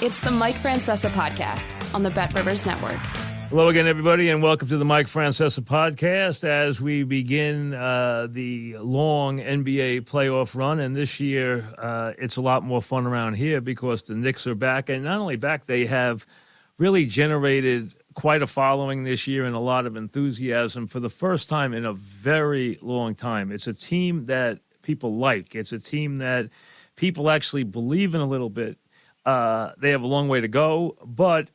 It's the Mike Francesa podcast on the Bet Rivers Network. Hello again, everybody, and welcome to the Mike Francesa podcast as we begin the long NBA playoff run. And this year, it's a lot more fun around here because the Knicks are back. And not only back, they have really generated quite a following this year and a lot of enthusiasm for the first time in a very long time. It's a team that people like. It's a team that people actually believe in a little bit. They have a long way to go, but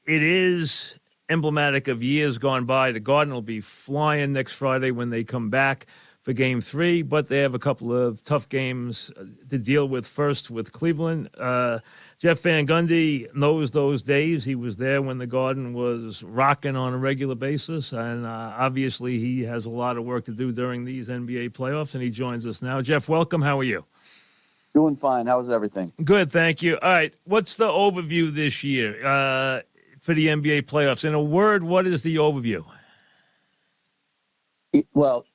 it is emblematic of years gone by. The Garden will be flying next Friday when they come back for Game 3, but they have a couple of tough games to deal with. First with Cleveland. Jeff Van Gundy knows those days. He was there when the Garden was rocking on a regular basis, and obviously he has a lot of work to do during these NBA playoffs, and he joins us now. Jeff, welcome. How are you? Doing fine. How's everything? Good, thank you. All right, what's the overview this year for the NBA playoffs? In a word, what is the overview? Well,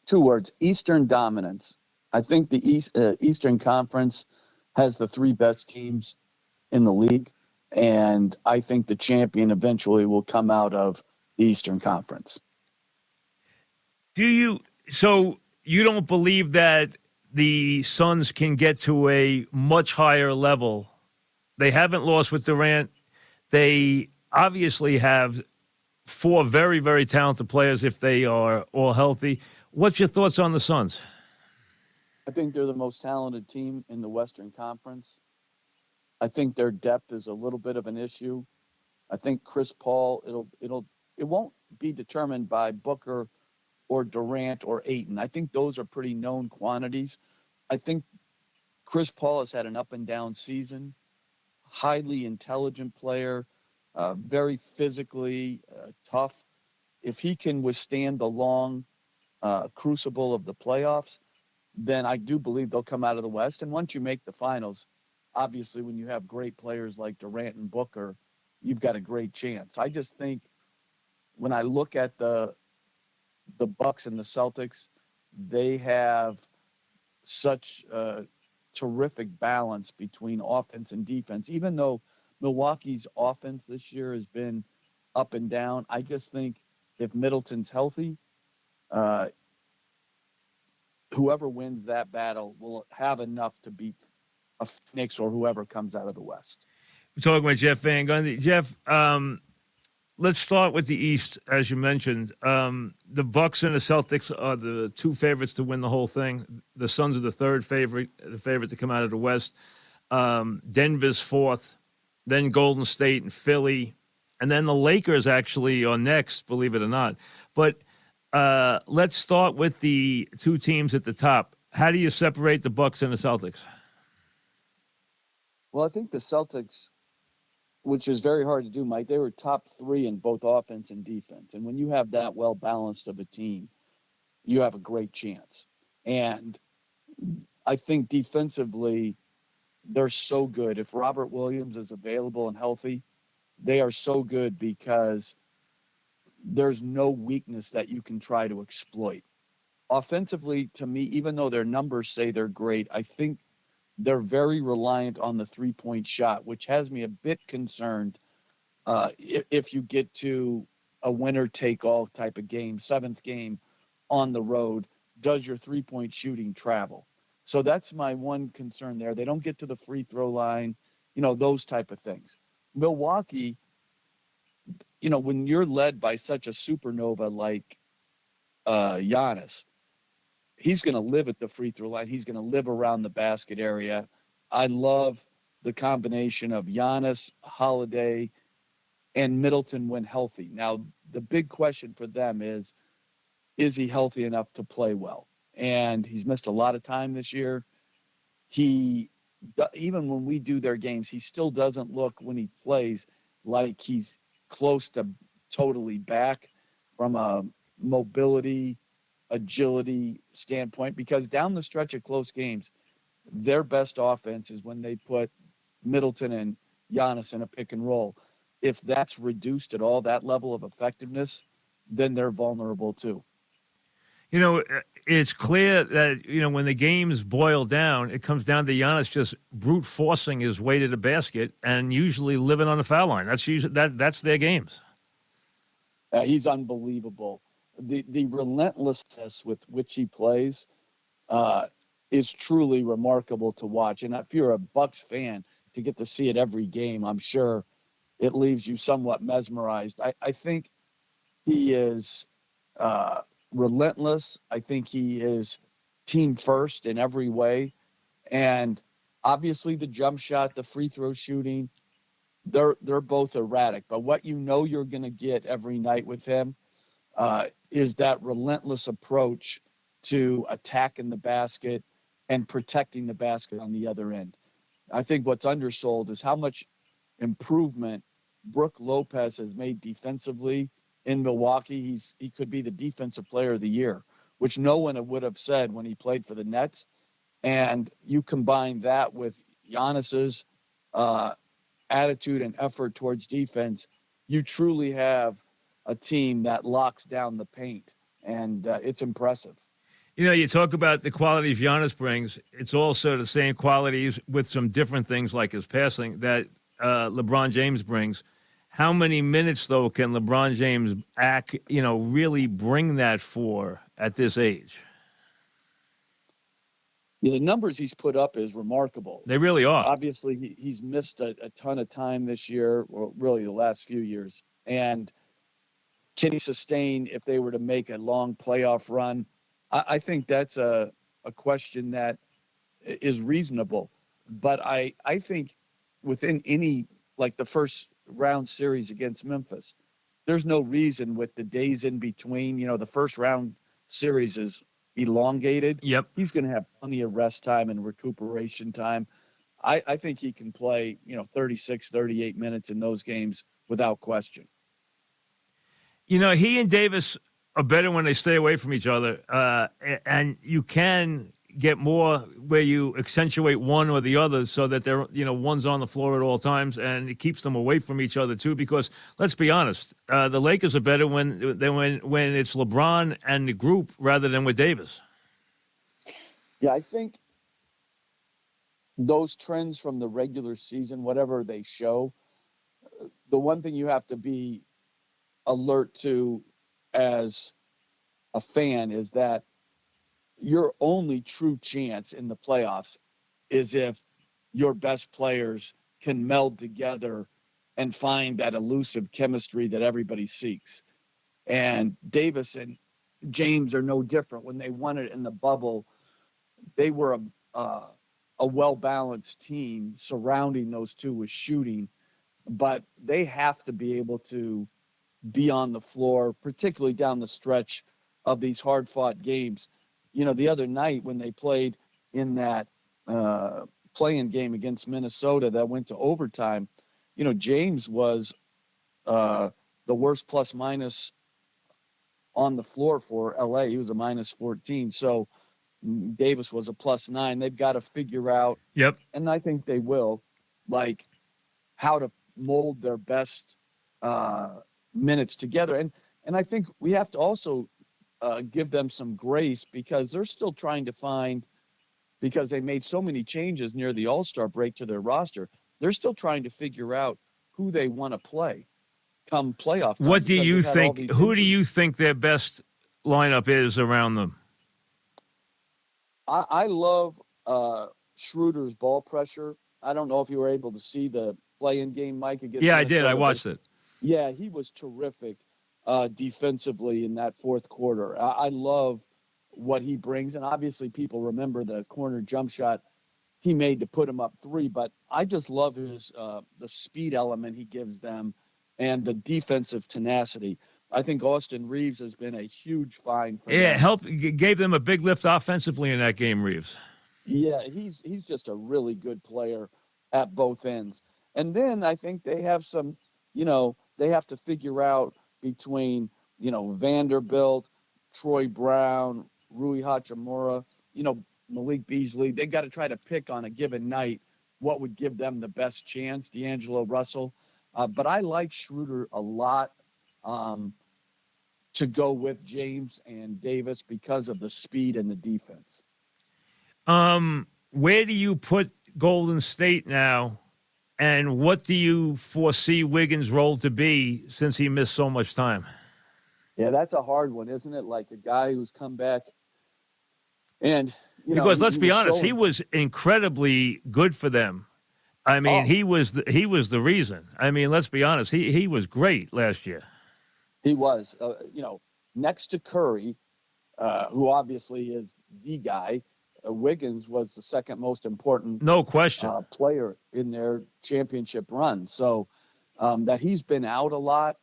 two words: Eastern dominance. I think the Eastern Conference has the three best teams in the league, and I think the champion eventually will come out of the Eastern Conference. So you don't believe that the Suns can get to a much higher level? They haven't lost with Durant. They obviously have four very, very talented players if they are all healthy. What's your thoughts on the Suns? I think they're the most talented team in the Western Conference. I think their depth is a little bit of an issue. I think Chris Paul, it won't be determined by Booker or Durant or Ayton. I think those are pretty known quantities. I think Chris Paul has had an up and down season. Highly intelligent player, very physically tough. If he can withstand the long crucible of the playoffs, then I do believe they'll come out of the West. And once you make the finals, obviously when you have great players like Durant and Booker, you've got a great chance. I just think when I look at the Bucks and the Celtics, they have such a terrific balance between offense and defense. Even though Milwaukee's offense this year has been up and down, I just think if Middleton's healthy, whoever wins that battle will have enough to beat a Knicks or whoever comes out of the West. We're talking about Jeff Van Gundy. Jeff, let's start with the East, as you mentioned. The Bucks and the Celtics are the two favorites to win the whole thing. The Suns are the third favorite, to come out of the West. Denver's fourth, then Golden State and Philly, and then the Lakers actually are next, believe it or not. But let's start with the two teams at the top. How do you separate the Bucks and the Celtics? Well, I think the Celtics, which is very hard to do, Mike, they were top three in both offense and defense. And when you have that well-balanced of a team, you have a great chance. And I think defensively, they're so good. If Robert Williams is available and healthy, they are so good because there's no weakness that you can try to exploit. Offensively, to me, even though their numbers say they're great, I think they're very reliant on the three-point shot, which has me a bit concerned if you get to a winner-take-all type of game, seventh game on the road, does your three-point shooting travel? So that's my one concern there. They don't get to the free throw line, those type of things. Milwaukee, when you're led by such a supernova like Giannis, he's going to live at the free throw line. He's going to live around the basket area. I love the combination of Giannis, Holiday, and Middleton when healthy. Now, the big question for them is he healthy enough to play well? And he's missed a lot of time this year. Even when we do their games, he still doesn't look, when he plays, like he's close to totally back from a mobility, agility standpoint, because down the stretch of close games, their best offense is when they put Middleton and Giannis in a pick and roll. If that's reduced at all, that level of effectiveness, then they're vulnerable too. it's clear that, when the games boil down, it comes down to Giannis just brute forcing his way to the basket and usually living on the foul line. That's their games. He's unbelievable. The relentlessness with which he plays is truly remarkable to watch. And if you're a Bucks fan, to get to see it every game, I'm sure it leaves you somewhat mesmerized. I think he is relentless. I think he is team first in every way. And obviously the jump shot, the free throw shooting, they're both erratic. But what you're going to get every night with him is that relentless approach to attacking the basket and protecting the basket on the other end. I think what's undersold is how much improvement Brook Lopez has made defensively in Milwaukee. He could be the defensive player of the year, which no one would have said when he played for the Nets. And you combine that with Giannis's attitude and effort towards defense, you truly have a team that locks down the paint, and it's impressive. You talk about the qualities Giannis brings. It's also the same qualities with some different things like his passing that LeBron James brings. How many minutes, though, can LeBron James really bring that for at this age? The numbers he's put up is remarkable. They really are. Obviously, he's missed a ton of time this year, or really the last few years. And can he sustain if they were to make a long playoff run? I think that's a question that is reasonable. But I think within any, like the first round series against Memphis, there's no reason with the days in between. The first round series is elongated. Yep. He's going to have plenty of rest time and recuperation time. I think he can play, 36, 38 minutes in those games without question. He and Davis are better when they stay away from each other. And you can get more where you accentuate one or the other so that they're, one's on the floor at all times, and it keeps them away from each other too. Because let's be honest, the Lakers are better when it's LeBron and the group rather than with Davis. Yeah, I think those trends from the regular season, whatever they show, the one thing you have to be alert to as a fan is that your only true chance in the playoffs is if your best players can meld together and find that elusive chemistry that everybody seeks. And Davis and James are no different. When they won it in the bubble, they were a well-balanced team surrounding those two with shooting, but they have to be able to be on the floor, particularly down the stretch of these hard-fought games. The other night when they played in that play-in game against Minnesota that went to overtime, James was the worst plus-minus on the floor for LA. He was a minus 14. So Davis was a plus 9. They've got to figure out, yep, and I think they will, like how to mold their best minutes together. And I think we have to also give them some grace because they're still trying to find, because they made so many changes near the All-Star break to their roster, they're still trying to figure out who they want to play come playoff time. What do you think? Who do you think their best lineup is around them? I love Schroeder's ball pressure. I don't know if you were able to see the play-in game, Mike. Against Yeah, Minnesota. I did. I watched it. Yeah, he was terrific defensively in that fourth quarter. I love what he brings, and obviously people remember the corner jump shot he made to put him up 3, but I just love his the speed element he gives them and the defensive tenacity. I think Austin Reeves has been a huge find for them. Gave them a big lift offensively in that game, Reeves. Yeah, he's just a really good player at both ends. And then I think they have some, they have to figure out between, Vanderbilt, Troy Brown, Rui Hachimura, Malik Beasley. They got to try to pick on a given night what would give them the best chance, D'Angelo Russell. But I like Schroeder a lot. to go with James and Davis because of the speed and the defense. Where do you put Golden State now, and what do you foresee Wiggins' role to be since he missed so much time? Yeah, that's a hard one, isn't it? Like a guy who's come back and, Because let's be honest, showing, he was incredibly good for them. I mean, he was the reason. I mean, let's be honest, he was great last year. He was, next to Curry, who obviously is the guy. Wiggins was the second most important, no question, player in their championship run. So that he's been out a lot.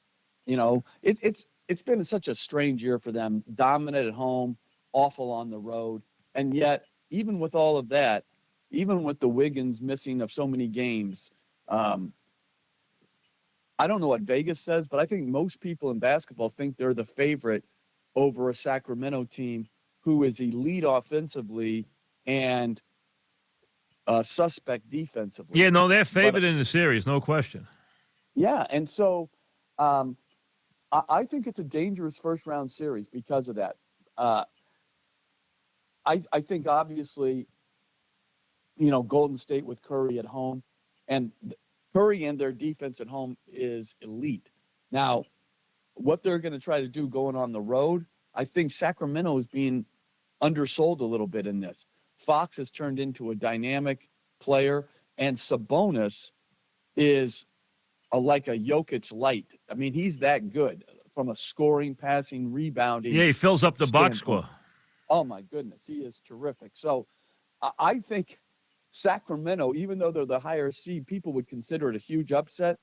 It's been such a strange year for them. Dominant at home, awful on the road, and yet even with all of that, even with the Wiggins missing of so many games, I don't know what Vegas says, but I think most people in basketball think they're the favorite over a Sacramento team who is elite offensively and suspect defensively. Yeah, no, they're favored in the series, no question. Yeah, and so I think it's a dangerous first-round series because of that. I think, obviously, Golden State with Curry at home, and Curry and their defense at home is elite. Now, what they're going to try to do going on the road, I think Sacramento is being undersold a little bit in this. Fox has turned into a dynamic player, and Sabonis is like a Jokic light. I mean, he's that good from a scoring, passing, rebounding. Yeah, he fills up the box score. Oh, my goodness. He is terrific. So I think Sacramento, even though they're the higher seed, people would consider it a huge upset.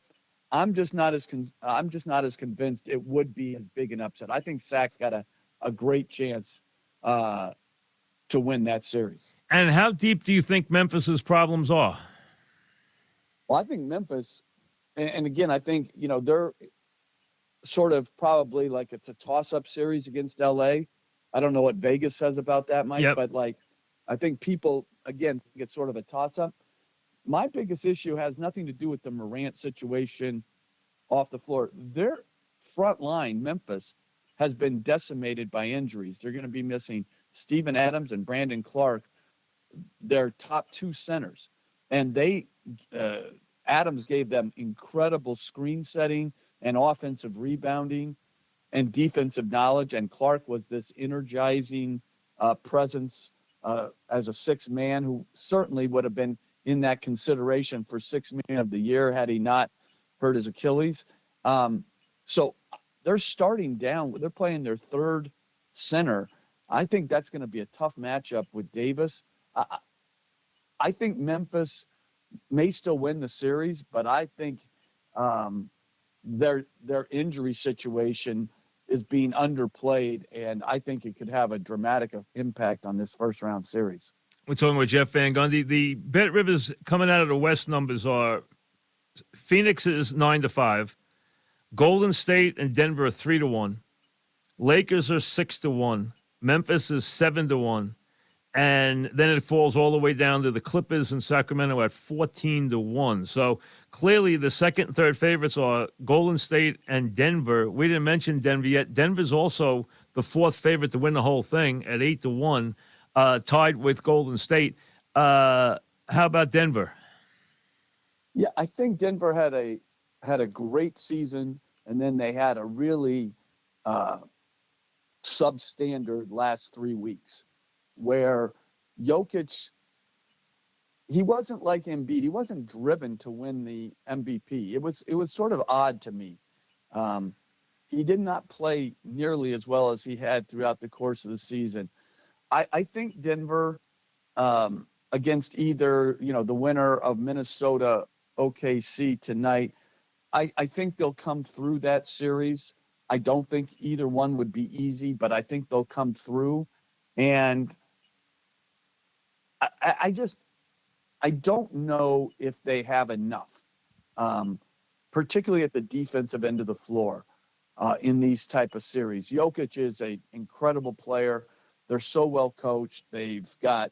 I'm just not as convinced it would be as big an upset. I think Sac got a great chance to win that series. And how deep do you think Memphis's problems are? Well, I think Memphis, and again, I think, they're sort of probably like it's a toss-up series against L.A. I don't know what Vegas says about that, Mike, but I think people, again, get sort of a toss-up. My biggest issue has nothing to do with the Morant situation off the floor. Their front line, Memphis, has been decimated by injuries. They're going to be missing Steven Adams and Brandon Clark, their top two centers. And Adams gave them incredible screen setting and offensive rebounding and defensive knowledge. And Clark was this energizing presence as a sixth man who certainly would have been in that consideration for sixth man of the year had he not hurt his Achilles. So they're starting down. They're playing their third center. I think that's going to be a tough matchup with Davis. I think Memphis may still win the series, but I think their injury situation is being underplayed, and I think it could have a dramatic impact on this first-round series. We're talking with Jeff Van Gundy. The Bet Rivers coming out of the West numbers are Phoenix is 9-5, Golden State and Denver are 3-1, Lakers are 6-1, Memphis is 7-1, and then it falls all the way down to the Clippers and Sacramento at 14-1. So clearly the second and third favorites are Golden State and Denver. We didn't mention Denver yet. Denver's also the fourth favorite to win the whole thing at 8-1, tied with Golden State. How about Denver? Yeah, I think Denver had a great season, and then they had a really substandard last 3 weeks where Jokic, he wasn't like Embiid. He wasn't driven to win the MVP. It was sort of odd to me. He did not play nearly as well as he had throughout the course of the season. I think Denver, against either, the winner of Minnesota OKC tonight, I think they'll come through that series. I don't think either one would be easy, but I think they'll come through. And I don't know if they have enough, particularly at the defensive end of the floor, in these type of series. Jokic is an incredible player. They're so well coached. They've got,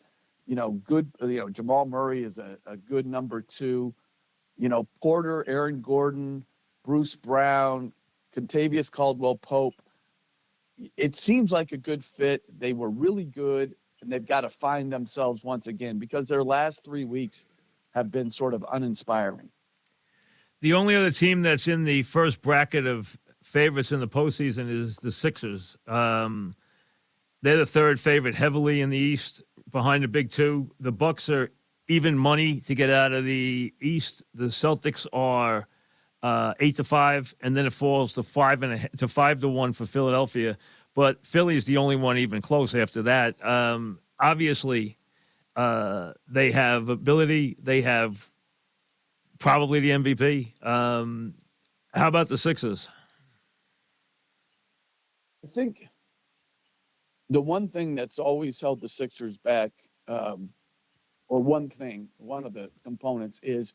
good, Jamal Murray is a good number two. Porter, Aaron Gordon, Bruce Brown, Kentavious Caldwell-Pope. it seems like a good fit. They were really good, and they've got to find themselves once again because their last 3 weeks have been sort of uninspiring. The only other team that's in the first bracket of favorites in the postseason is the Sixers. They're the third favorite heavily in the East behind the big two. The Bucks are even money to get out of the East. The Celtics are 8-5, and then it falls to 5-1 for Philadelphia. But Philly is the only one even close after that. Obviously, they have ability. They have probably the MVP. How about the Sixers? I think the one thing that's always held the Sixers back, or one of the components is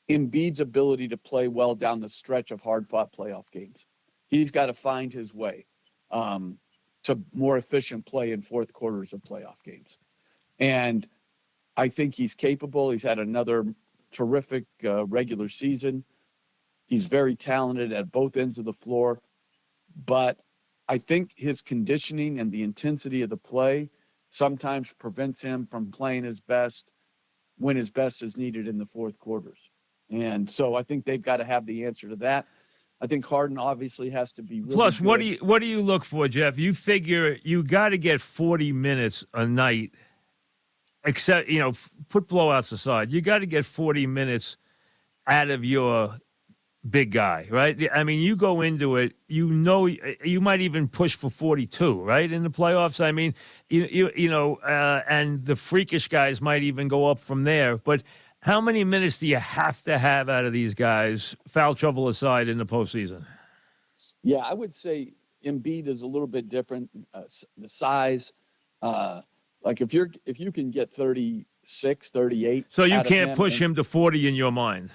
Embiid's ability to play well down the stretch of hard-fought playoff games. He's got to find his way to more efficient play in fourth quarters of playoff games. And I think he's capable. He's had another terrific regular season. He's very talented at both ends of the floor. But I think his conditioning and the intensity of the play sometimes prevents him from playing his best when his best is needed in the fourth quarters. And so I think they've got to have the answer to that. I think Harden obviously has to be really Plus, good. what do you look for, Jeff? You figure you got to get 40 minutes a night, except, put blowouts aside. You got to get 40 minutes out of your big guy, right? I mean, you go into it, you might even push for 42, right, in the playoffs. I mean, and the freakish guys might even go up from there. But how many minutes do you have to have out of these guys, foul trouble aside, in the postseason? Yeah, I would say Embiid is a little bit different. The size, like if you can get 36, 38. So you can't push him to 40 in your mind.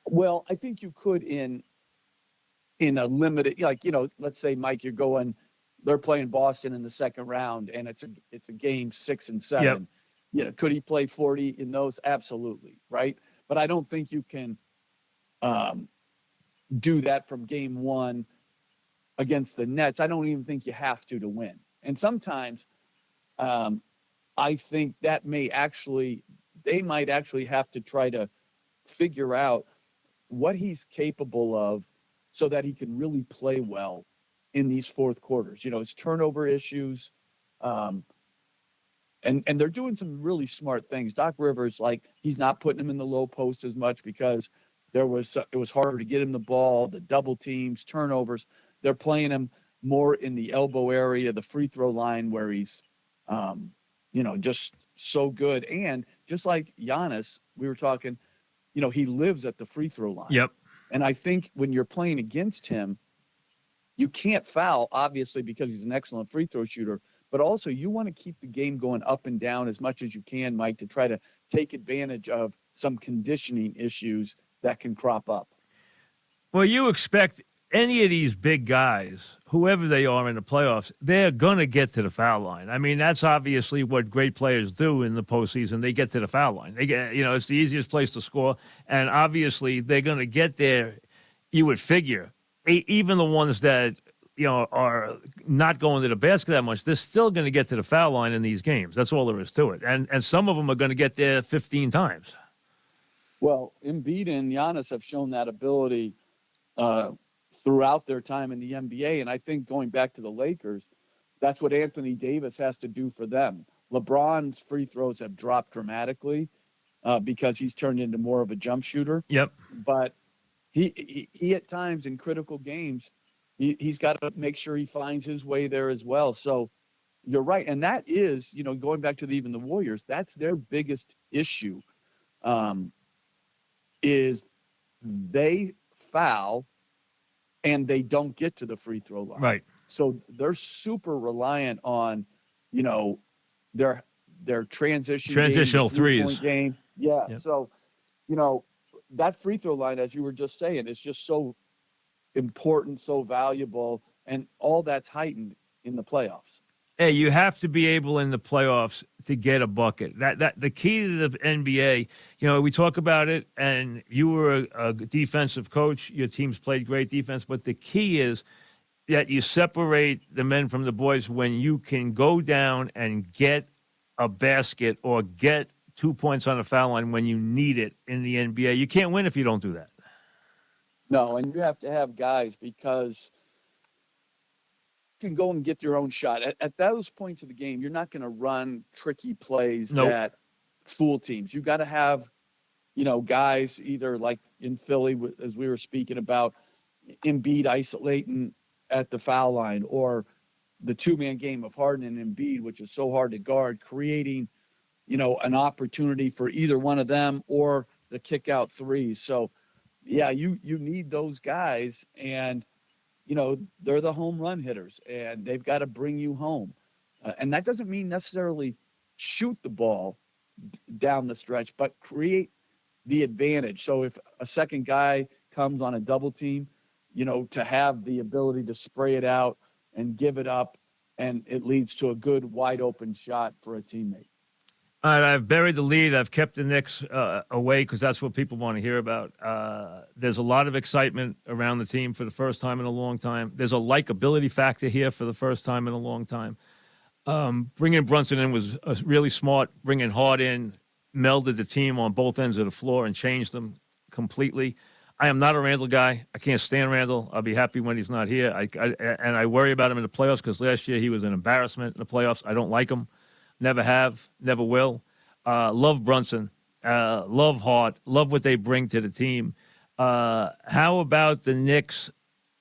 Well, I think you could in a limited, let's say, Mike, they're playing Boston in the second round, and it's a game 6 and 7. Yep. Could he play 40 in those? Absolutely, right? But I don't think you can do that from game 1 against the Nets. I don't even think you have to win. And sometimes I think that they might actually have to try to figure out what he's capable of so that he can really play well in these fourth quarters. His turnover issues, and they're doing some really smart things. Doc Rivers, he's not putting him in the low post as much because it was harder to get him the ball, the double teams, turnovers. They're playing him more in the elbow area, the free throw line, where he's, just so good. And just like Giannis, we were talking, he lives at the free throw line. Yep. And I think when you're playing against him, you can't foul, obviously, because he's an excellent free throw shooter. But also, you want to keep the game going up and down as much as you can, Mike, to try to take advantage of some conditioning issues that can crop up. Well, you expect any of these big guys, whoever they are in the playoffs, they're going to get to the foul line. I mean, that's obviously what great players do in the postseason. They get to the foul line. They get, it's the easiest place to score. And obviously, they're going to get there, you would figure. Even the ones that, are not going to the basket that much, they're still going to get to the foul line in these games. That's all there is to it. And some of them are going to get there 15 times. Well, Embiid and Giannis have shown that ability throughout their time in the NBA. And I think going back to the Lakers, that's what Anthony Davis has to do for them. LeBron's free throws have dropped dramatically because he's turned into more of a jump shooter. Yep. But he at times in critical games, he's got to make sure he finds his way there as well. So you're right. And that is, going back to even the Warriors, that's their biggest issue is they foul and they don't get to the free throw line. Right. So they're super reliant on, their transitional threes game. Yeah. Yep. So, that free throw line, as you were just saying, is just so important, so valuable, and all that's heightened in the playoffs. Hey, you have to be able in the playoffs to get a bucket. That the key to the NBA, we talk about it, and you were a defensive coach. Your teams played great defense, but the key is that you separate the men from the boys when you can go down and get a basket or get 2 points on the foul line when you need it in the NBA. You can't win if you don't do that. No, and you have to have guys because you can go and get your own shot. At those points of the game, you're not going to run tricky plays Nope. that fool teams. You got to have, guys either like in Philly, as we were speaking about, Embiid isolating at the foul line, or the two-man game of Harden and Embiid, which is so hard to guard, creating, an opportunity for either one of them or the kick-out threes. So, yeah, you need those guys, and they're the home run hitters, and they've got to bring you home. And that doesn't mean necessarily shoot the ball down the stretch, but create the advantage. So if a second guy comes on a double team, to have the ability to spray it out and give it up, and it leads to a good wide open shot for a teammate. All right, I've buried the lead. I've kept the Knicks away because that's what people want to hear about. There's a lot of excitement around the team for the first time in a long time. There's a likability factor here for the first time in a long time. Bringing Brunson in was really smart. Bringing Hart in melded the team on both ends of the floor and changed them completely. I am not a Randall guy. I can't stand Randall. I'll be happy when he's not here. And I worry about him in the playoffs because last year he was an embarrassment in the playoffs. I don't like him. Never have, never will. Love Brunson. Love Hart. Love what they bring to the team. How about the Knicks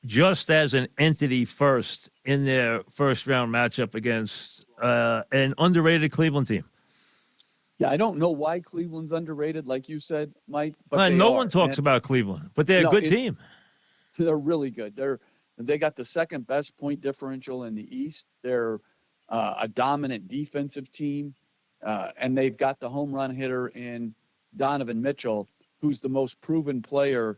just as an entity first in their first-round matchup against an underrated Cleveland team? Yeah, I don't know why Cleveland's underrated, like you said, Mike. But no one talks about Cleveland, but they're a good team. They're really good. They got the second best point differential in the East. They're a dominant defensive team, and they've got the home run hitter in Donovan Mitchell, who's the most proven player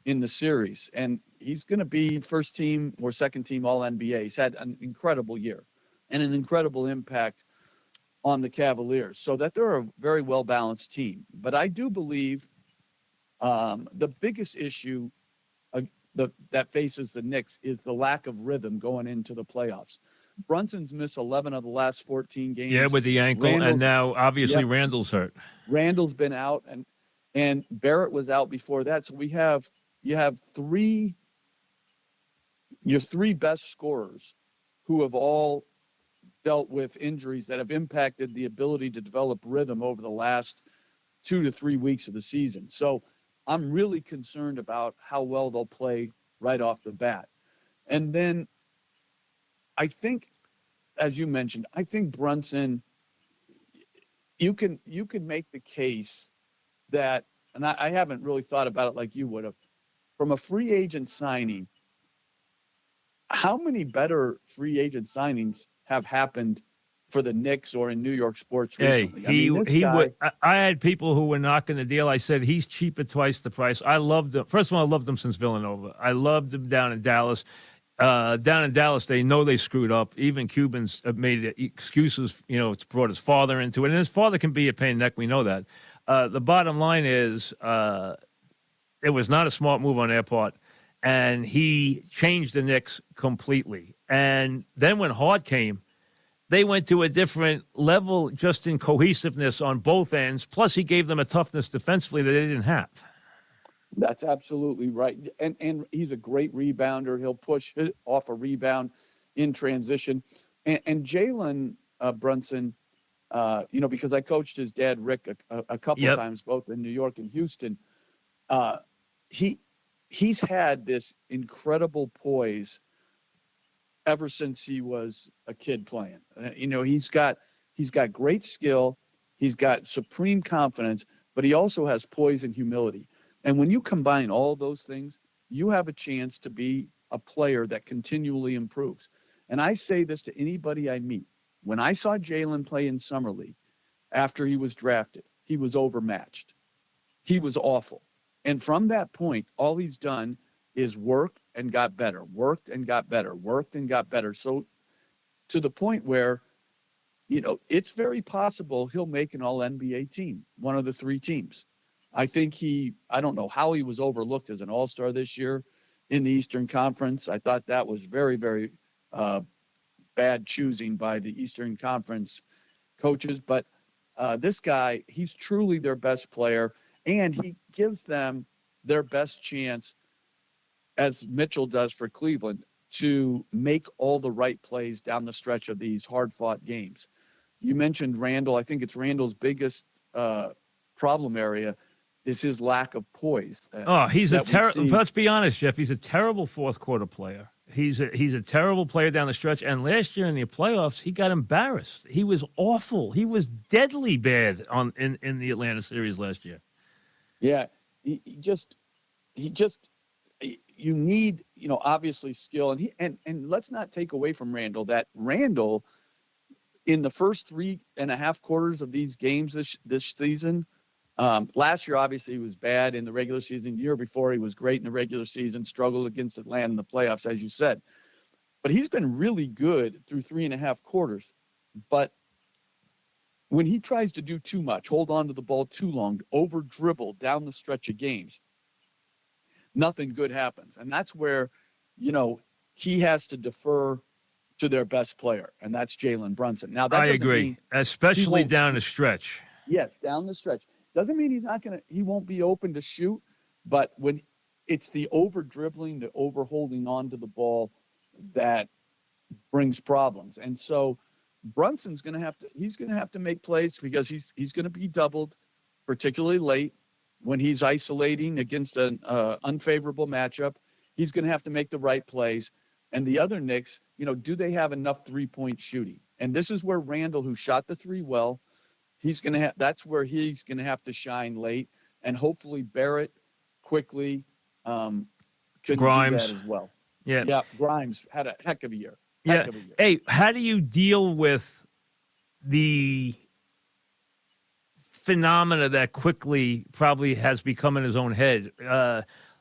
in the series. And he's going to be first team or second team All-NBA. He's had an incredible year and an incredible impact on the Cavaliers, so that they're a very well-balanced team. But I do believe the biggest issue that faces the Knicks is the lack of rhythm going into the playoffs. Brunson's missed 11 of the last 14 games. Yeah, with the ankle, and now obviously Randall's hurt. Randall's been out, and Barrett was out before that. So you have your three best scorers who have all dealt with injuries that have impacted the ability to develop rhythm over the last 2 to 3 weeks of the season. So I'm really concerned about how well they'll play right off the bat. And then I think, as you mentioned, I think Brunson, you can make the case that, and I haven't really thought about it like you would have, from a free agent signing, how many better free agent signings have happened for the Knicks or in New York sports recently? I had people who were knocking the deal. I said, he's cheap at twice the price. I loved him. First of all, I loved him since Villanova. I loved him down in Dallas. Down in Dallas, they know they screwed up. Even Cubans have made excuses, it's brought his father into it. And his father can be a pain in the neck. We know that. The bottom line is it was not a smart move on their part. And he changed the Knicks completely. And then when Hart came, they went to a different level just in cohesiveness on both ends. Plus, he gave them a toughness defensively that they didn't have. That's absolutely right. And he's a great rebounder. He'll push off a rebound in transition. And Jalen Brunson, because I coached his dad, Rick, a couple of times, both in New York and Houston, he's had this incredible poise ever since he was a kid playing. He's got great skill. He's got supreme confidence, but he also has poise and humility. And when you combine all those things, you have a chance to be a player that continually improves. And I say this to anybody I meet. When I saw Jalen play in Summer League after he was drafted, he was overmatched. He was awful. And from that point, all he's done is worked and got better, worked and got better, worked and got better. So to the point where, it's very possible he'll make an All-NBA team, one of the three teams. I think I don't know how he was overlooked as an all-star this year. in the Eastern Conference. I thought that was very, very bad choosing by the Eastern Conference coaches. But this guy, he's truly their best player, and he gives them their best chance, as Mitchell does for Cleveland, to make all the right plays down the stretch of these hard-fought games. You mentioned Randall. I think it's Randall's biggest problem area is his lack of poise. He's a terrible. Let's be honest, Jeff. He's a terrible fourth quarter player. He's a terrible player down the stretch. And last year in the playoffs, he got embarrassed. He was awful. He was deadly bad in the Atlanta series last year. Yeah, he just you need, obviously skill, and let's not take away from Randall that Randall in the first 3.5 quarters of these games this season. Last year, obviously, he was bad in the regular season. The year before, he was great in the regular season, struggled against Atlanta in the playoffs, as you said. But he's been really good through 3.5 quarters. But when he tries to do too much, hold on to the ball too long, over dribble down the stretch of games, nothing good happens. And that's where, he has to defer to their best player, and that's Jalen Brunson. Now, that I agree, especially down the stretch. Yes, down the stretch. Doesn't mean he won't be open to shoot, but when it's the over dribbling, the over holding on to the ball that brings problems. And so Brunson's going to have to make plays because he's going to be doubled, particularly late when he's isolating against an unfavorable matchup. He's going to have to make the right plays. And the other Knicks, do they have enough 3-point shooting? And this is where Randall, who shot the three well, that's where he's going to have to shine late, and hopefully Barrett quickly can Grimes. do that as well. Yeah, Grimes had a heck of a year. Hey, how do you deal with the phenomena that quickly probably has become in his own head?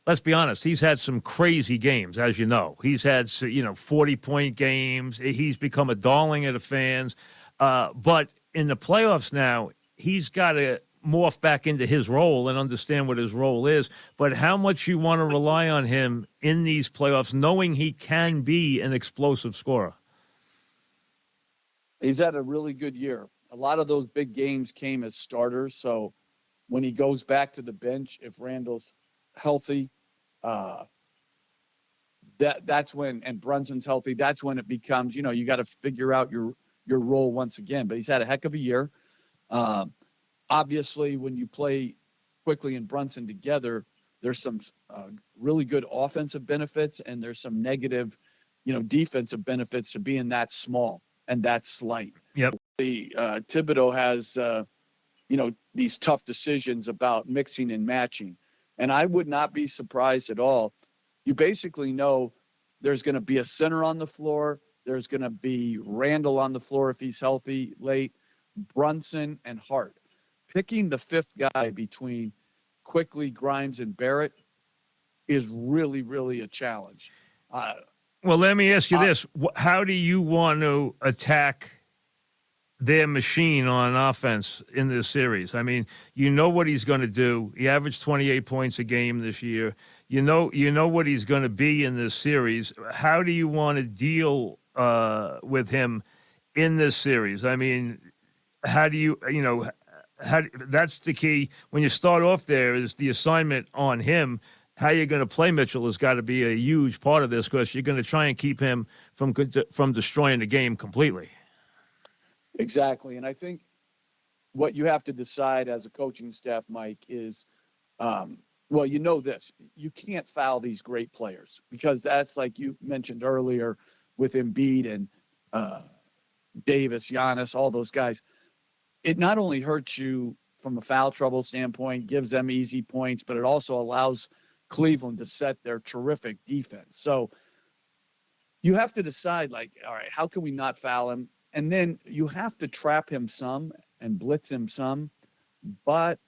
Let's be honest. He's had some crazy games, as you know. He's had 40-point games. He's become a darling of the fans, but in the playoffs now, he's got to morph back into his role and understand what his role is. But how much you want to rely on him in these playoffs, knowing he can be an explosive scorer? He's had a really good year. A lot of those big games came as starters. So when he goes back to the bench, if Randall's healthy, that's when, and Brunson's healthy, that's when it becomes, you got to figure out your role once again. But he's had a heck of a year. Obviously, when you play Quickly and Brunson together, there's some really good offensive benefits, and there's some negative, defensive benefits to being that small and that slight. Yep. Thibodeau has, these tough decisions about mixing and matching. And I would not be surprised at all. You basically know there's going to be a center on the floor. There's going to be Randall on the floor if he's healthy late, Brunson and Hart. Picking the fifth guy between Quickly, Grimes, and Barrett is really, really a challenge. Well, let me ask you this. How do you want to attack their machine on offense in this series? I mean, you know what he's going to do. He averaged 28 points a game this year. You know what he's going to be in this series. How do you want to deal with him in this series? I mean, how do you, that's the key. When you start off there is the assignment on him. How you're going to play Mitchell has got to be a huge part of this because you're going to try and keep him from destroying the game completely. Exactly. And I think what you have to decide as a coaching staff, Mike, is, this. You can't foul these great players because that's like you mentioned earlier with Embiid and Davis, Giannis, all those guys. It not only hurts you from a foul trouble standpoint, gives them easy points, but it also allows Cleveland to set their terrific defense. So you have to decide, all right, how can we not foul him? And then you have to trap him some and blitz him some. But,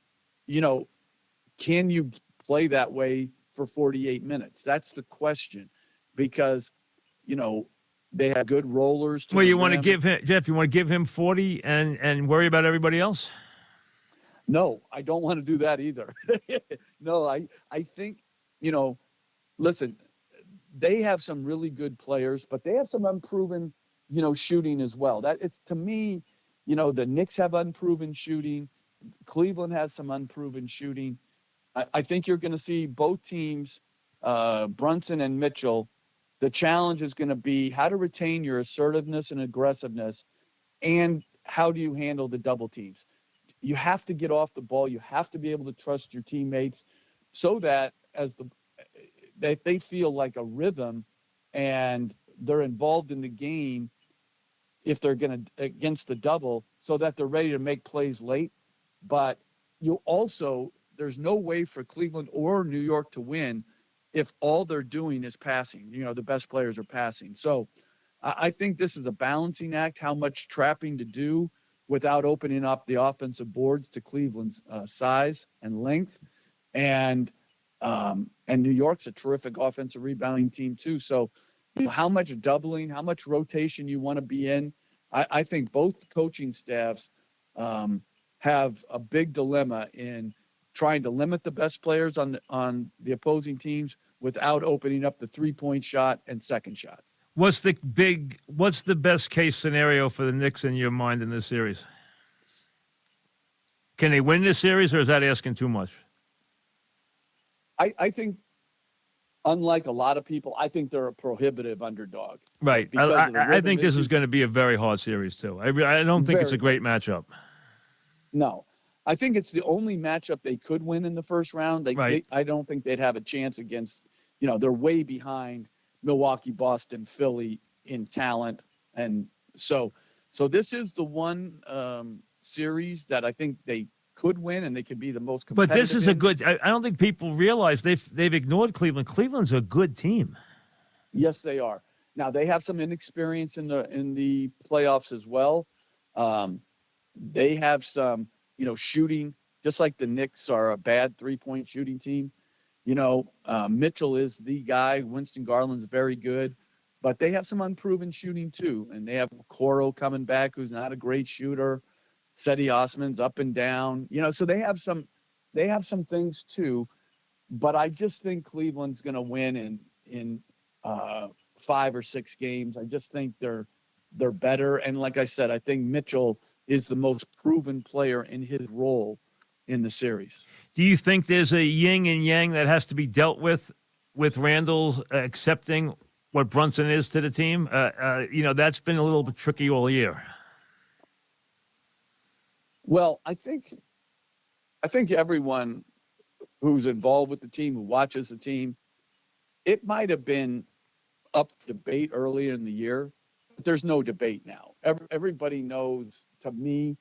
can you play that way for 48 minutes? That's the question because, they have good rollers. Well, you want to give him, Jeff, you want to give him 40 and worry about everybody else? No, I don't want to do that either. No, I think, listen, they have some really good players, but they have some unproven, shooting as well. That it's to me, the Knicks have unproven shooting. Cleveland has some unproven shooting. I think you're going to see both teams, Brunson and Mitchell. The challenge is going to be how to retain your assertiveness and aggressiveness, and how do you handle the double teams. You have to get off the ball. You have to be able to trust your teammates so that they feel like a rhythm and they're involved in the game if they're going to against the double, so that they're ready to make plays late. But there's no way for Cleveland or New York to win if all they're doing is passing. The best players are passing. So I think this is a balancing act, how much trapping to do without opening up the offensive boards to Cleveland's size and length. And New York's a terrific offensive rebounding team too. So, how much doubling, how much rotation you want to be in. I think both coaching staffs have a big dilemma in trying to limit the best players on the opposing teams without opening up the 3-point shot and second shots. What's the best case scenario for the Knicks in your mind in this series? Can they win this series, or is that asking too much? I think, unlike a lot of people, I think they're a prohibitive underdog. Right. I think this is going to be a very hard series, too. I don't think it's a great matchup. No. I think it's the only matchup they could win in the first round. I don't think they'd have a chance against, they're way behind Milwaukee, Boston, Philly in talent. And so this is the one series that I think they could win and they could be the most competitive. But this is a good, I don't think people realize they've ignored Cleveland. Cleveland's a good team. Yes, they are. Now they have some inexperience in the playoffs as well. They have some, shooting, just like the Knicks are a bad 3-point shooting team. Mitchell is the guy. Winston Garland's very good, but they have some unproven shooting too. And they have Coro coming back, who's not a great shooter. Seti Osman's up and down, so they have some things too, but I just think Cleveland's going to win in 5 or 6 games. I just think they're better. And like I said, I think Mitchell is the most proven player in his role in the series. Do you think there's a yin and yang that has to be dealt with Randall accepting what Brunson is to the team? That's been a little bit tricky all year. Well, I think everyone who's involved with the team, who watches the team, it might have been up for debate earlier in the year, but there's no debate now. Everybody knows, to me,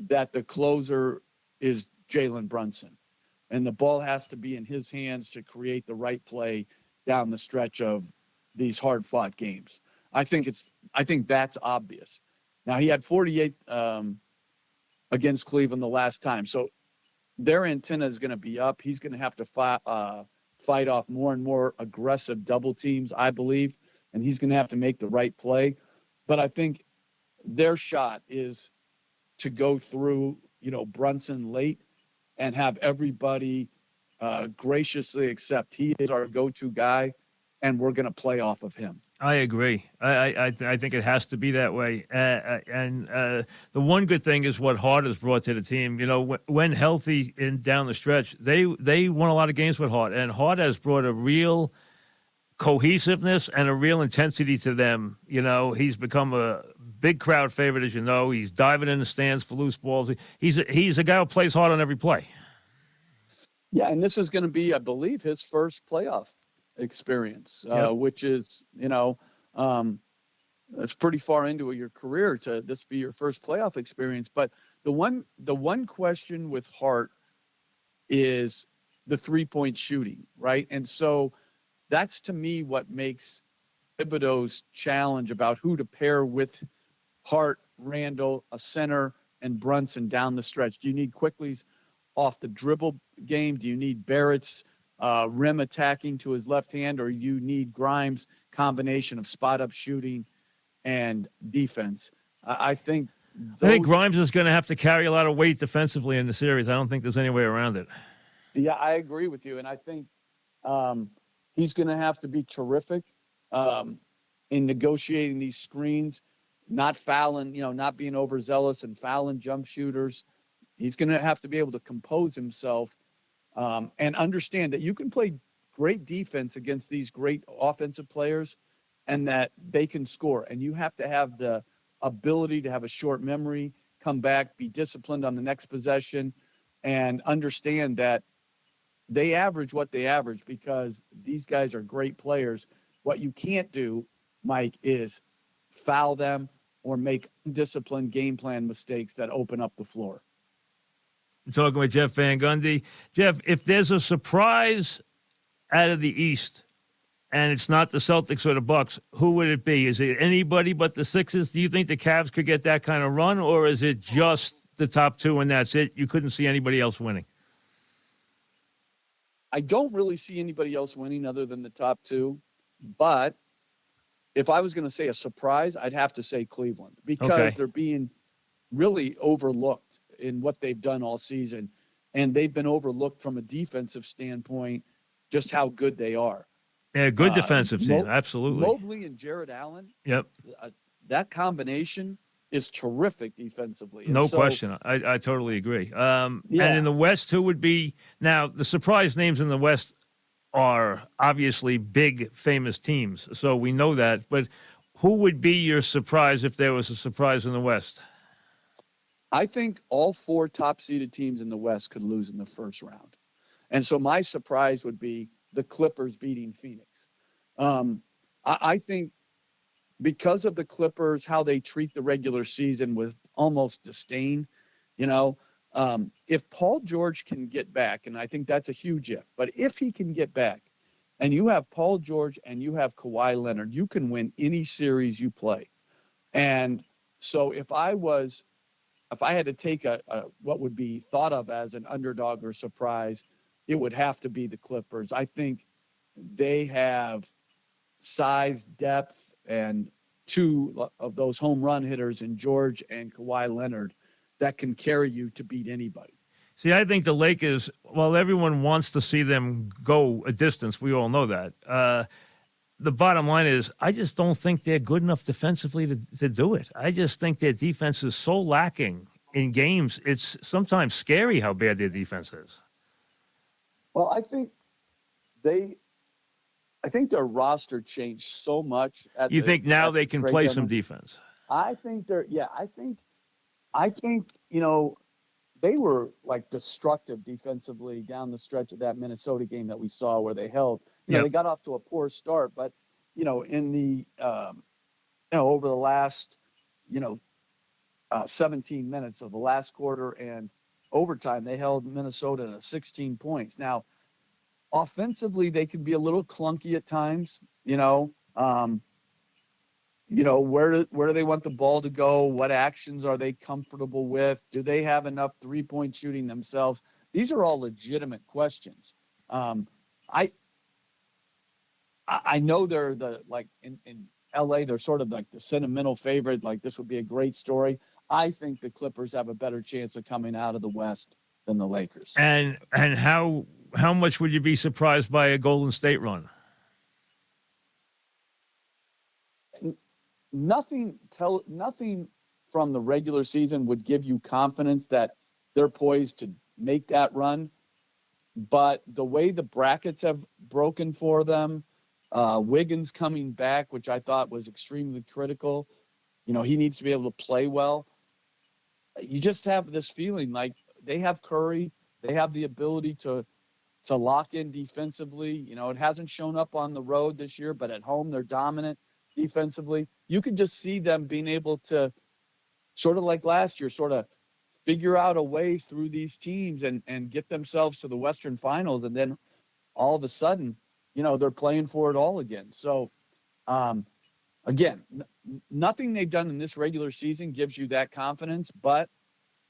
that the closer is Jalen Brunson, and the ball has to be in his hands to create the right play down the stretch of these hard-fought games. I think that's obvious. Now, he had 48 against Cleveland the last time, so their antenna is going to be up. He's going to have to fight off more and more aggressive double teams, I believe, and he's going to have to make the right play. But I think their shot is to go through, Brunson late and have everybody graciously accept he is our go-to guy, and we're going to play off of him. I agree. I think it has to be that way. And the one good thing is what Hart has brought to the team. When healthy and down the stretch, they won a lot of games with Hart, and Hart has brought a real cohesiveness and a real intensity to them. He's become a big crowd favorite, as you know. He's diving in the stands for loose balls. He's a guy who plays hard on every play. Yeah, and this is going to be, I believe, his first playoff experience, which is, it's pretty far into your career to this be your first playoff experience. But the one question with Hart is the 3-point shooting, right? And so that's, to me, what makes Thibodeau's challenge about who to pair with Hart, Randall, a center, and Brunson down the stretch. Do you need Quickly's off the dribble game? Do you need Barrett's rim attacking to his left hand, or you need Grimes' combination of spot-up shooting and defense? I think Grimes is going to have to carry a lot of weight defensively in the series. I don't think there's any way around it. Yeah, I agree with you, and I think He's going to have to be terrific in negotiating these screens, not fouling, not being overzealous and fouling jump shooters. He's going to have to be able to compose himself and understand that you can play great defense against these great offensive players and that they can score. And you have to have the ability to have a short memory, come back, be disciplined on the next possession, and understand that they average what they average because these guys are great players. What you can't do, Mike, is foul them or make undisciplined game plan mistakes that open up the floor. I'm talking with Jeff Van Gundy. Jeff, if there's a surprise out of the East and it's not the Celtics or the Bucks, who would it be? Is it anybody but the Sixers? Do you think the Cavs could get that kind of run, or is it just the top two and that's it? You couldn't see anybody else winning? I don't really see anybody else winning other than the top two. But if I was going to say a surprise, I'd have to say Cleveland because they're being really overlooked in what they've done all season. And they've been overlooked from a defensive standpoint, just how good they are. Yeah, good defensive team. Absolutely. Mobley and Jared Allen. Yep. That combination is terrific defensively. No question. I totally agree. And in the West, who would be – now, the surprise names in the West are obviously big, famous teams. So we know that. But who would be your surprise if there was a surprise in the West? I think all four top-seeded teams in the West could lose in the first round. And so my surprise would be the Clippers beating Phoenix. I think because of the Clippers, how they treat the regular season with almost disdain, if Paul George can get back, and I think that's a huge if, but if he can get back and you have Paul George and you have Kawhi Leonard, you can win any series you play. And so if I had to take what would be thought of as an underdog or surprise, it would have to be the Clippers. I think they have size, depth, and two of those home run hitters in George and Kawhi Leonard that can carry you to beat anybody. See, I think the Lakers, well, everyone wants to see them go a distance. We all know that. The bottom line is I just don't think they're good enough defensively to do it. I just think their defense is so lacking in games. It's sometimes scary how bad their defense is. Well, I think their roster changed so much. You think now they can play some defense? I think I think, they were like destructive defensively down the stretch of that Minnesota game that we saw where they held. They got off to a poor start, but, in the, over the last, 17 minutes of the last quarter and overtime, they held Minnesota to 16 points. Now, offensively, they can be a little clunky at times, where do they want the ball to go? What actions are they comfortable with? Do they have enough three-point shooting themselves? These are all legitimate questions. I know they're in LA, they're sort of like the sentimental favorite. Like this would be a great story. I think the Clippers have a better chance of coming out of the West than the Lakers. And how much would you be surprised by a Golden State run? Nothing from the regular season would give you confidence that they're poised to make that run. But the way the brackets have broken for them, Wiggins coming back, which I thought was extremely critical. He needs to be able to play well. You just have this feeling like they have Curry. They have the ability to lock in defensively. It hasn't shown up on the road this year, but at home they're dominant defensively. You can just see them being able to, sort of like last year, sort of figure out a way through these teams and get themselves to the Western Finals. And then all of a sudden, they're playing for it all again. So, again, nothing they've done in this regular season gives you that confidence, but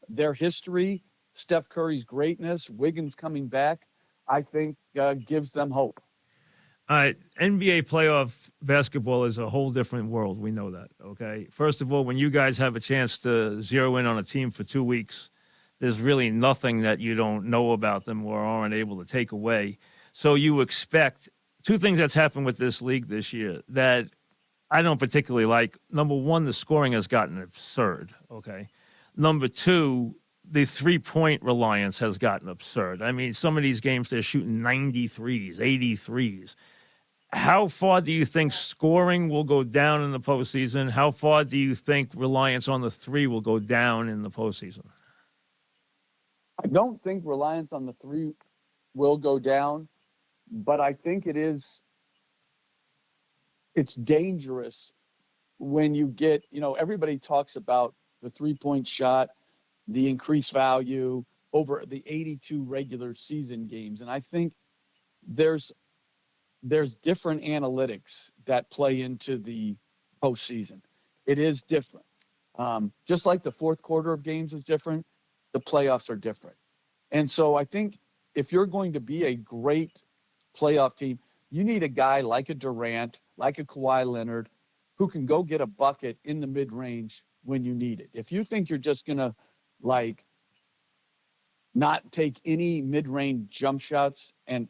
their history, Steph Curry's greatness, Wiggins coming back, I think gives them hope. All right, NBA playoff basketball is a whole different world. We know that, okay? First of all, when you guys have a chance to zero in on a team for 2 weeks, there's really nothing that you don't know about them or aren't able to take away. So you expect two things that's happened with this league this year that I don't particularly like. Number one, the scoring has gotten absurd, okay? Number two, the three-point reliance has gotten absurd. I mean, some of these games, they're shooting 93s, 83s. How far do you think scoring will go down in the postseason? How far do you think reliance on the three will go down in the postseason? I don't think reliance on the three will go down, but I think it's dangerous when you get, everybody talks about the three-point shot, the increased value over the 82 regular season games. And I think there's different analytics that play into the postseason. It is different. Just like the fourth quarter of games is different, the playoffs are different. And so I think if you're going to be a great playoff team, you need a guy like a Durant, like a Kawhi Leonard, who can go get a bucket in the mid-range when you need it. If you think you're just going to, not take any mid-range jump shots and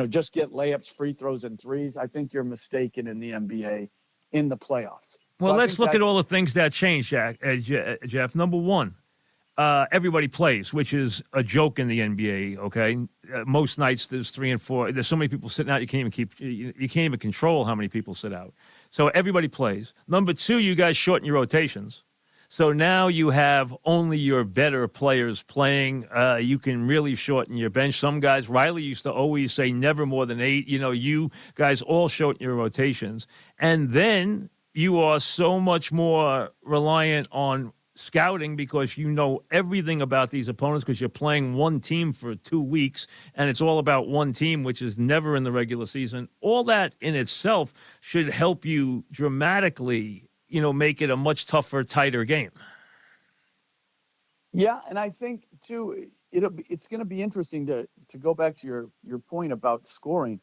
just get layups, free throws, and threes, I think you're mistaken in the NBA in the playoffs. Well, let's look at all the things that changed, Jeff. Number one, everybody plays, which is a joke in the NBA. Okay, most nights there's 3 and 4. There's so many people sitting out, you can't even control how many people sit out. So everybody plays. Number two, you guys shorten your rotations. So now you have only your better players playing. You can really shorten your bench. Some guys, Riley used to always say never more than 8. You guys all shorten your rotations. And then you are so much more reliant on scouting because you know everything about these opponents because you're playing one team for 2 weeks, and it's all about one team, which is never in the regular season. All that in itself should help you dramatically make it a much tougher, tighter game. Yeah, and I think, too, it's going to be interesting to go back to your point about scoring.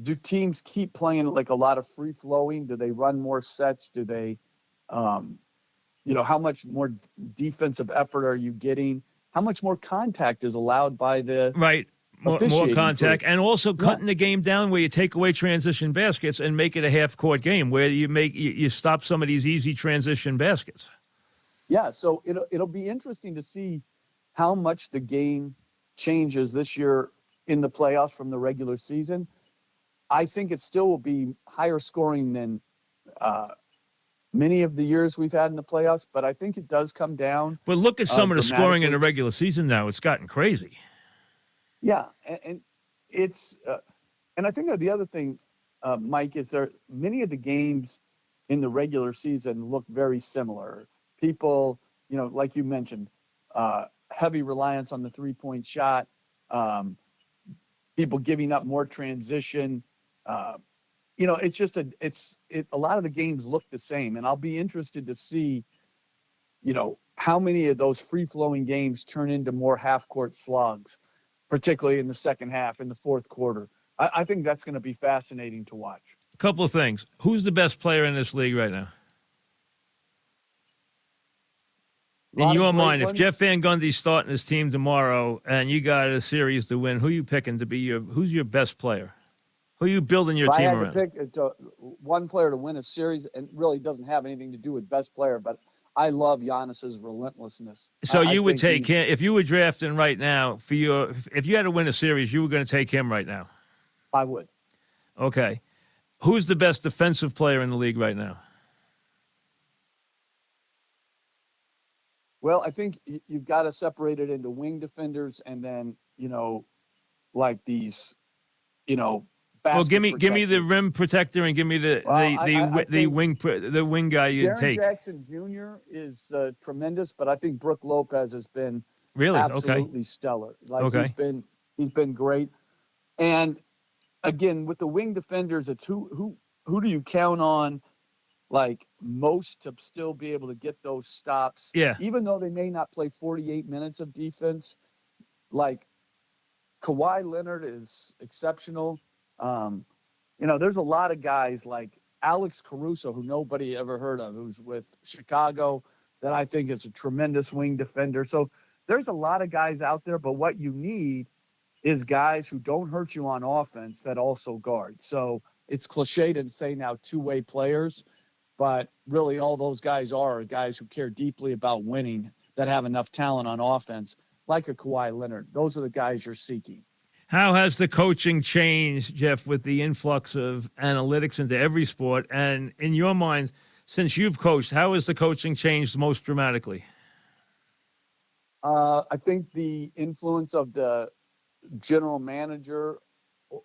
Do teams keep playing like a lot of free-flowing? Do they run more sets? Do they, how much more defensive effort are you getting? How much more contact is allowed by the right? More contact, and also cutting the game down where you take away transition baskets and make it a half-court game where you stop some of these easy transition baskets. Yeah, so it'll be interesting to see how much the game changes this year in the playoffs from the regular season. I think it still will be higher scoring than many of the years we've had in the playoffs, but I think it does come down. But look at some of the scoring in the regular season now. It's gotten crazy. Yeah, and it's and I think that the other thing, Mike, is many of the games in the regular season look very similar. People, like you mentioned, heavy reliance on the three-point shot, people giving up more transition. It's just a lot of the games look the same, and I'll be interested to see, how many of those free-flowing games turn into more half-court slugs, particularly in the second half, in the fourth quarter. I think that's going to be fascinating to watch. A couple of things. Who's the best player in this league right now? In your mind, if Jeff Van Gundy's starting his team tomorrow and you got a series to win, who are you picking to be who's your best player? Who are you building your team around? I had to pick one player to win a series, and really doesn't have anything to do with best player, but I love Giannis's relentlessness. So you would take him if you were drafting right now if you had to win a series, you were going to take him right now. I would. Okay. Who's the best defensive player in the league right now? Well, I think you've got to separate it into wing defenders and then, like these, well, give me the rim protector and give me the wing guy you take. Jaren Jackson Jr. is tremendous, but I think Brook Lopez has been really absolutely stellar. He's been great. And again, with the wing defenders, it's who do you count on? Most to still be able to get those stops. Yeah. Even though they may not play 48 minutes of defense, Kawhi Leonard is exceptional. There's a lot of guys like Alex Caruso, who nobody ever heard of, who's with Chicago, that I think is a tremendous wing defender. So there's a lot of guys out there, but what you need is guys who don't hurt you on offense that also guard. So it's cliche to say now two-way players, but really all those guys are guys who care deeply about winning, that have enough talent on offense, like a Kawhi Leonard. Those are the guys you're seeking. How has the coaching changed, Jeff, with the influx of analytics into every sport? And in your mind, since you've coached, how has the coaching changed most dramatically? I think the influence of the general manager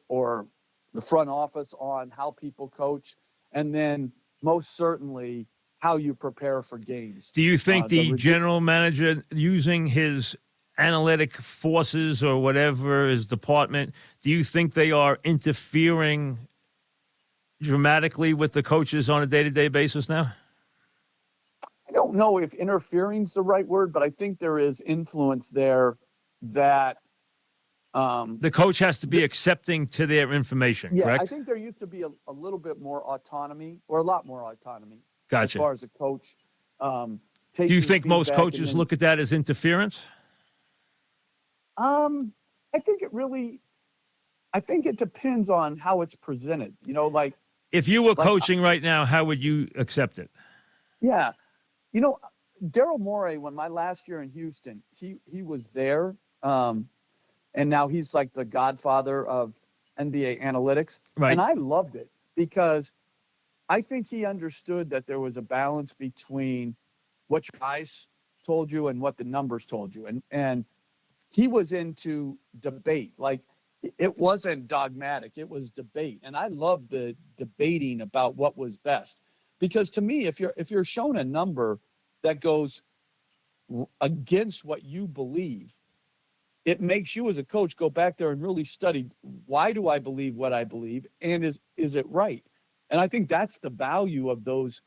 or the front office on how people coach, and then most certainly how you prepare for games. Do you think the general manager using his analytic forces or whatever, his department, do you think they are interfering dramatically with the coaches on a day-to-day basis now? I don't know if interfering is the right word, but I think there is influence there that the coach has to be accepting to their information, correct? I think there used to be a little bit more autonomy, or a lot more autonomy. Gotcha. As far as a coach. Do you think most coaches look at that as interference? I think it depends on how it's presented. You know, like if you were coaching right now, how would you accept it? Yeah. You know, Daryl Morey, when my last year in Houston, he was there. And now he's like the godfather of NBA analytics. Right. And I loved it because I think he understood that there was a balance between what your eyes told you and what the numbers told you. And he was into debate. Like, it wasn't dogmatic. It was debate. And I love the debating about what was best. Because to me, if you're shown a number that goes against what you believe, it makes you as a coach go back there and really study, why do I believe what I believe, and is it right? And I think that's the value of those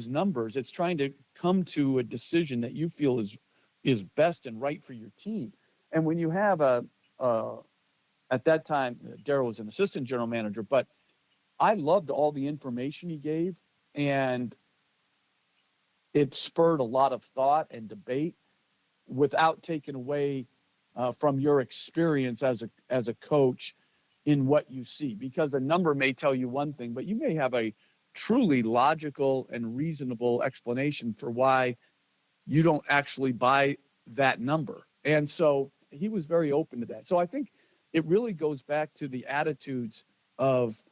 numbers. It's trying to come to a decision that you feel is best and right for your team. And when you have at that time, Daryl was an assistant general manager, but I loved all the information he gave, and it spurred a lot of thought and debate without taking away from your experience as a coach in what you see. Because a number may tell you one thing, but you may have a truly logical and reasonable explanation for why you don't actually buy that number. And so he was very open to that. So I think it really goes back to the attitudes of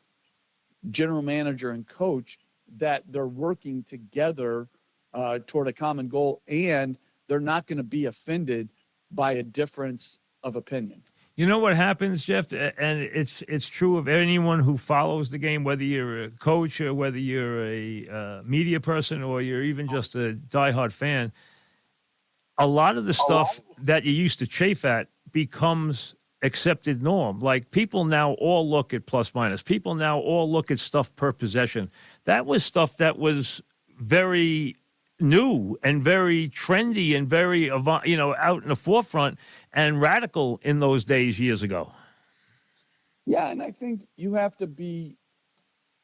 general manager and coach, that they're working together toward a common goal, and they're not going to be offended by a difference of opinion. You know what happens, Jeff, and it's true of anyone who follows the game, whether you're a coach or whether you're a media person or you're even just a diehard fan. A lot of the stuff that you used to chafe at becomes accepted norm. Like, people now all look at plus minus. People now all look at stuff per possession. That was stuff that was very new and very trendy and very, out in the forefront and radical in those days years ago. Yeah, and I think you have to be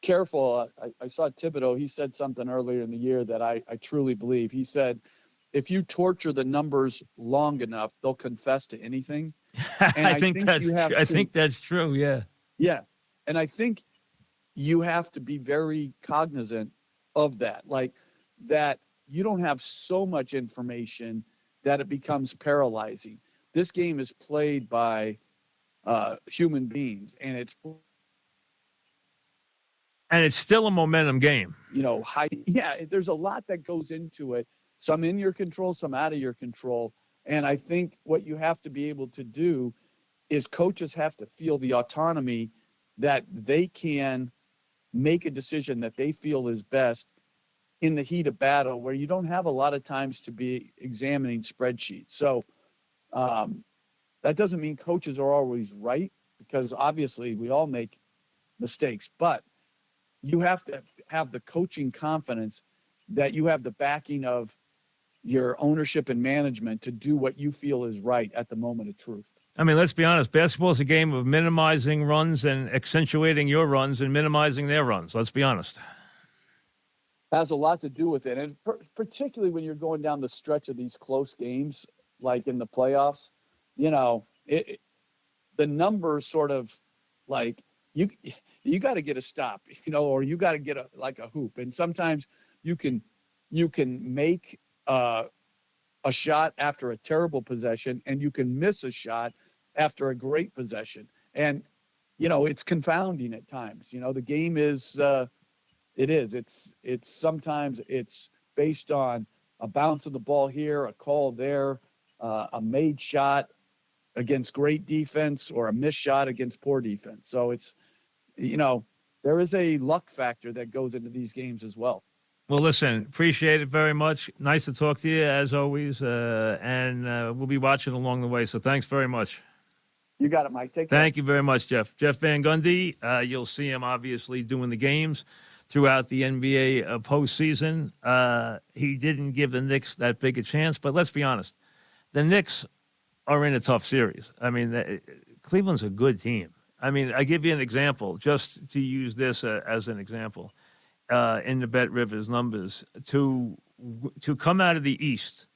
careful. I saw Thibodeau. He said something earlier in the year that I truly believe. He said, if you torture the numbers long enough, they'll confess to anything. And I think that's true. Yeah. Yeah. And I think you have to be very cognizant of that. Like, that you don't have so much information that it becomes paralyzing. This game is played by human beings, and it's still a momentum game. There's a lot that goes into it. Some in your control, some out of your control. And I think what you have to be able to do is coaches have to feel the autonomy that they can make a decision that they feel is best in the heat of battle, where you don't have a lot of times to be examining spreadsheets. So that doesn't mean coaches are always right, because obviously we all make mistakes, but you have to have the coaching confidence that you have the backing of your ownership and management to do what you feel is right at the moment of truth. I mean, let's be honest. Basketball is a game of minimizing runs and accentuating your runs and minimizing their runs. Let's be honest. Has a lot to do with it. And particularly when you're going down the stretch of these close games, like in the playoffs, the numbers sort of like you got to get a stop, or you got to get a hoop. And sometimes you can make a shot after a terrible possession, and you can miss a shot after a great possession. And, it's confounding at times. The game is, it's sometimes it's based on a bounce of the ball here, a call there, a made shot against great defense, or a missed shot against poor defense. So it's, there is a luck factor that goes into these games as well. Well, listen, appreciate it very much. Nice to talk to you, as always, and we'll be watching along the way. So thanks very much. You got it, Mike. Take care. Thank you very much, Jeff. Jeff Van Gundy, you'll see him obviously doing the games throughout the NBA postseason. He didn't give the Knicks that big a chance, but let's be honest. The Knicks are in a tough series. I mean, Cleveland's a good team. I mean, I give you an example, just to use this as an example. In the Bet Rivers numbers, to come out of the East,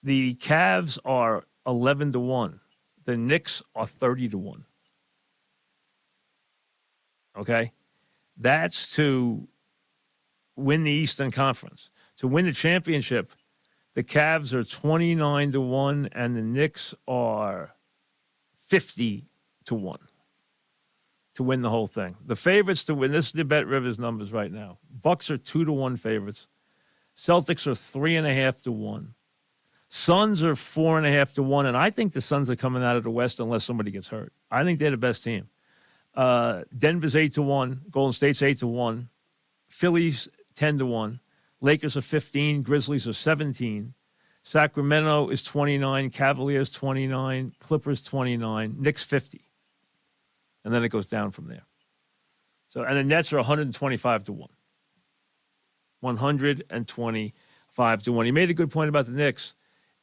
the Cavs are 11-1. The Knicks are 30-1. Okay? That's to win the Eastern Conference. To win the championship, the Cavs are 29-1, and the Knicks are 50-1 to win the whole thing. The favorites to win, this is the Bet Rivers numbers right now. Bucks are 2-1 favorites. Celtics are 3.5-1. Suns are 4.5-1, and I think the Suns are coming out of the West unless somebody gets hurt. I think they're the best team. Denver's 8-1. Golden State's 8-1. Philly's 10-1. Lakers are 15. Grizzlies are 17. Sacramento is 29. Cavaliers 29. Clippers 29. Knicks 50. And then it goes down from there. So, and the Nets are 125-1. 125-1. He made a good point about the Knicks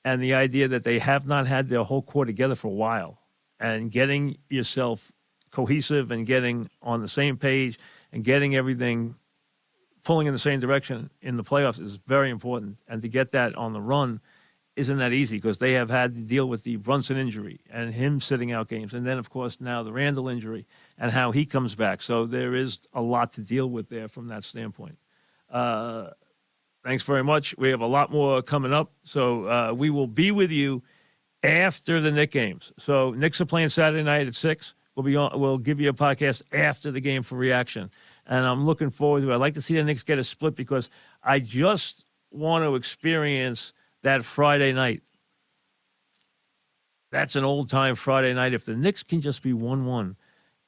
and the idea that they have not had their whole core together for a while. And getting yourself cohesive and getting on the same page and getting everything pulling in the same direction in the playoffs is very important. And to get that on the run isn't that easy because they have had to deal with the Brunson injury and him sitting out games. And then, of course, now the Randall injury and how he comes back. So there is a lot to deal with there from that standpoint. Thanks very much. We have a lot more coming up. So we will be with you after the Knicks games. So Knicks are playing Saturday night at 6. We'll give you a podcast after the game for reaction. And I'm looking forward to it. I'd like to see the Knicks get a split because I just want to experience that Friday night. That's an old-time Friday night. If the Knicks can just be 1-1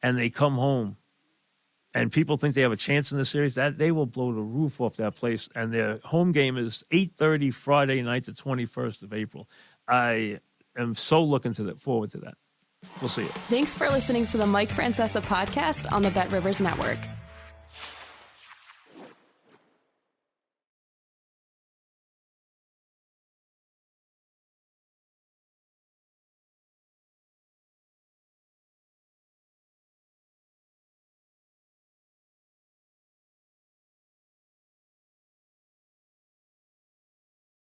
and they come home and people think they have a chance in the series, that they will blow the roof off that place. And their home game is 8:30 Friday night, the 21st of April. I am so looking forward to that. We'll see you. Thanks for listening to the Mike Francesa podcast on the Bet Rivers Network.